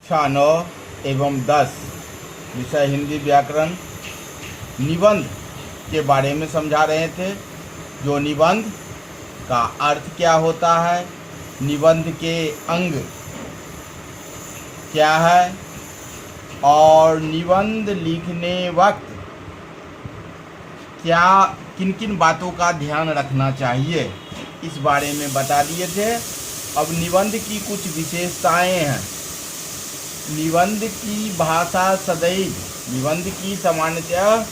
कक्षा 9 एवं 10 विषय हिंदी व्याकरण निबंध के बारे में समझा रहे थे। जो निबंध का अर्थ क्या होता है, निबंध के अंग क्या है और निबंध लिखने वक्त क्या किन किन बातों का ध्यान रखना चाहिए, इस बारे में बता दिए थे। अब निबंध की कुछ विशेषताएं हैं। निबंध की भाषा सदैव, निबंध की सामान्यतः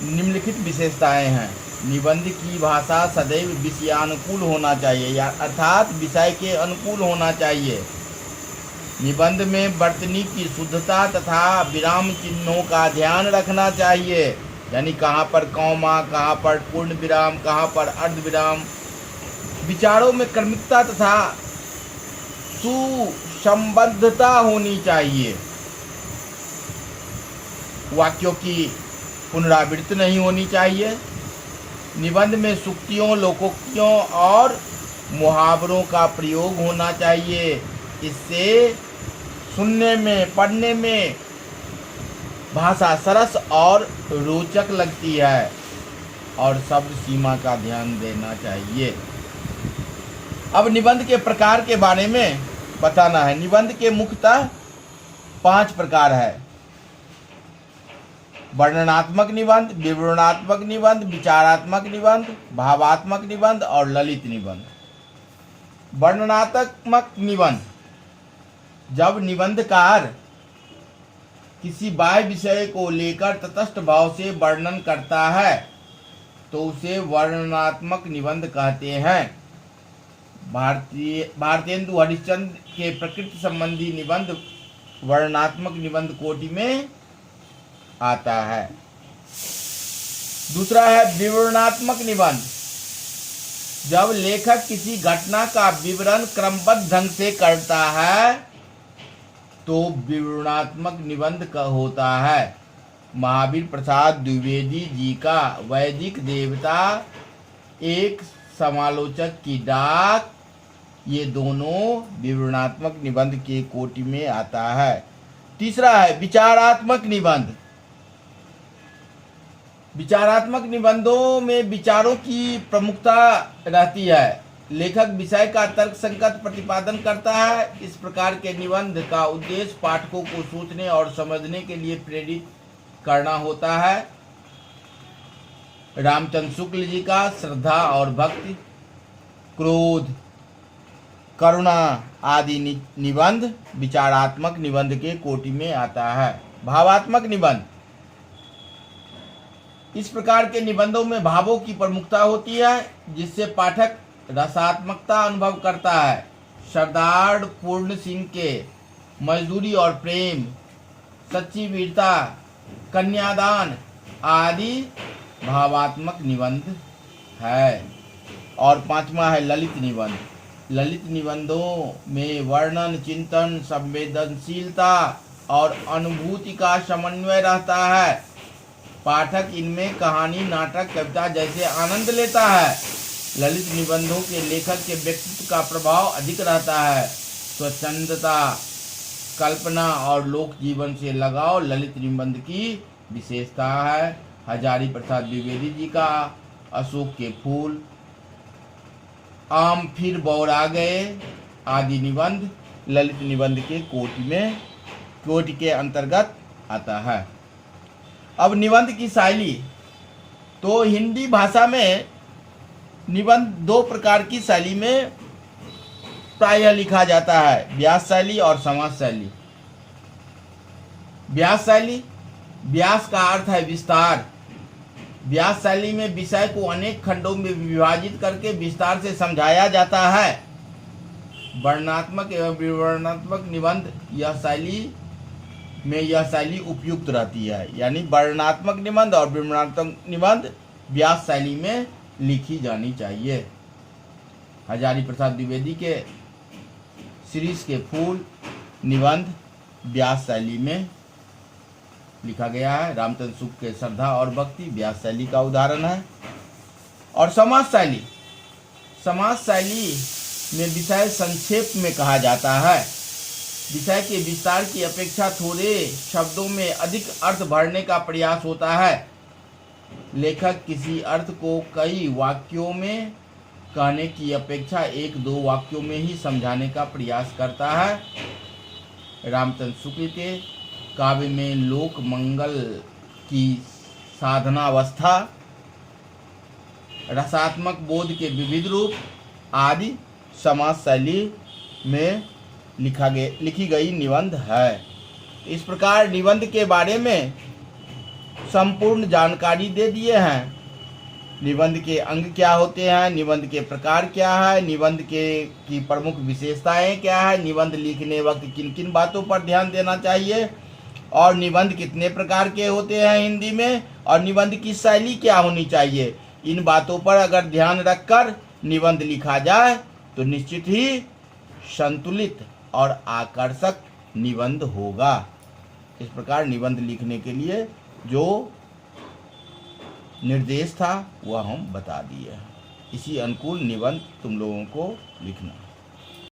निम्नलिखित विशेषताएं हैं। निबंध की भाषा सदैव विषयानुकूल होना चाहिए, या अर्थात विषय के अनुकूल होना चाहिए। निबंध में वर्तनी की शुद्धता तथा विराम चिन्हों का ध्यान रखना चाहिए, यानी कहाँ पर कॉमा, कहाँ पर पूर्ण विराम, कहाँ पर अर्ध विराम। विचारों में क्रमिकता तथा सुसंबद्धता होनी चाहिए। वाक्यों की पुनरावृत्ति नहीं होनी चाहिए। निबंध में सूक्तियों, लोकोक्तियों और मुहावरों का प्रयोग होना चाहिए। इससे सुनने में, पढ़ने में भाषा सरस और रोचक लगती है। और शब्द सीमा का ध्यान देना चाहिए। अब निबंध के प्रकार के बारे में बताना है। निबंध के मुख्यतः 5 प्रकार है: वर्णनात्मक निबंध, विवरणात्मक निबंध, विचारात्मक निबंध, भावात्मक निबंध और ललित निबंध। वर्णनात्मक निबंध: जब निबंधकार किसी बाह्य विषय को लेकर तटस्थ भाव से वर्णन करता है तो उसे वर्णनात्मक निबंध कहते हैं। भारतेंदु हरिश्चंद्र के प्रकृति संबंधी निबंध वर्णनात्मक निबंध कोटि में आता है। दूसरा है विवरणात्मक निबंध। जब लेखक किसी घटना का विवरण क्रमबद्ध ढंग से करता है तो विवरणात्मक निबंध का होता है। महावीर प्रसाद द्विवेदी जी का वैदिक देवता, एक समालोचक की डाक, ये दोनों विवरणात्मक निबंध के कोटि में आता है। तीसरा है विचारात्मक निबंध। विचारात्मक निबंधों में विचारों की प्रमुखता रहती है। लेखक विषय का तर्कसंगत प्रतिपादन करता है। इस प्रकार के निबंध का उद्देश्य पाठकों को सोचने और समझने के लिए प्रेरित करना होता है। रामचंद्र शुक्ल जी का श्रद्धा और भक्ति, क्रोध, करुणा आदि निबंध विचारात्मक निबंध के कोटि में आता है। भावात्मक निबंध: इस प्रकार के निबंधों में भावों की प्रमुखता होती है, जिससे पाठक रसात्मकता अनुभव करता है। सरदार पूर्ण सिंह के मजदूरी और प्रेम, सच्ची वीरता, कन्यादान आदि भावात्मक निबंध है। और 5वां है ललित निबंध। ललित निबंधों में वर्णन, चिंतन, संवेदनशीलता और अनुभूति का समन्वय रहता है। पाठक इनमें कहानी, नाटक, कविता जैसे आनंद लेता है। ललित निबंधों के लेखक के व्यक्तित्व का प्रभाव अधिक रहता है। स्वच्छंदता, कल्पना और लोक जीवन से लगाव ललित निबंध की विशेषता है। हजारी प्रसाद द्विवेदी जी का अशोक के फूल, आम फिर बौरा गए आदि निबंध ललित निबंध के कोटि के अंतर्गत आता है। अब निबंध की शैली, तो हिंदी भाषा में निबंध 2 प्रकार की शैली में प्रायः लिखा जाता है: व्यास शैली और समास शैली। व्यास शैली, व्यास का अर्थ है विस्तार। व्यास शैली में विषय को अनेक खंडों में विभाजित करके विस्तार से समझाया जाता है। वर्णनात्मक एवं विवरणात्मक निबंध यह शैली उपयुक्त रहती है, यानी वर्णनात्मक निबंध और विवरणात्मक निबंध व्यास शैली में लिखी जानी चाहिए। हजारी प्रसाद द्विवेदी के शिरीष के फूल निबंध व्यास शैली में लिखा गया है। रामचंद्र शुक्ल के श्रद्धा और भक्ति व्यास शैली का उदाहरण है। और समास शैली, समास शैली में विषय संक्षेप में कहा जाता है। विषय के विस्तार की अपेक्षा थोड़े शब्दों में अधिक अर्थ भरने का प्रयास होता है। लेखक किसी अर्थ को कई वाक्यों में कहने की अपेक्षा एक दो वाक्यों में ही समझाने का प्रयास करता है। रामचंद्र शुक्ल के काव्य में लोक मंगल की साधनावस्था, रसात्मक बोध के विविध रूप आदि समाज शैली में लिखी गई निबंध है। इस प्रकार निबंध के बारे में संपूर्ण जानकारी दे दिए हैं। निबंध के अंग क्या होते हैं, निबंध के प्रकार क्या है, निबंध की प्रमुख विशेषताएं क्या है, निबंध लिखने वक्त किन किन बातों पर ध्यान देना चाहिए, और निबंध कितने प्रकार के होते हैं हिंदी में, और निबंध की शैली क्या होनी चाहिए। इन बातों पर अगर ध्यान रखकर निबंध लिखा जाए तो निश्चित ही संतुलित और आकर्षक निबंध होगा। इस प्रकार निबंध लिखने के लिए जो निर्देश था वह हम बता दिए। इसी अनुकूल निबंध तुम लोगों को लिखना।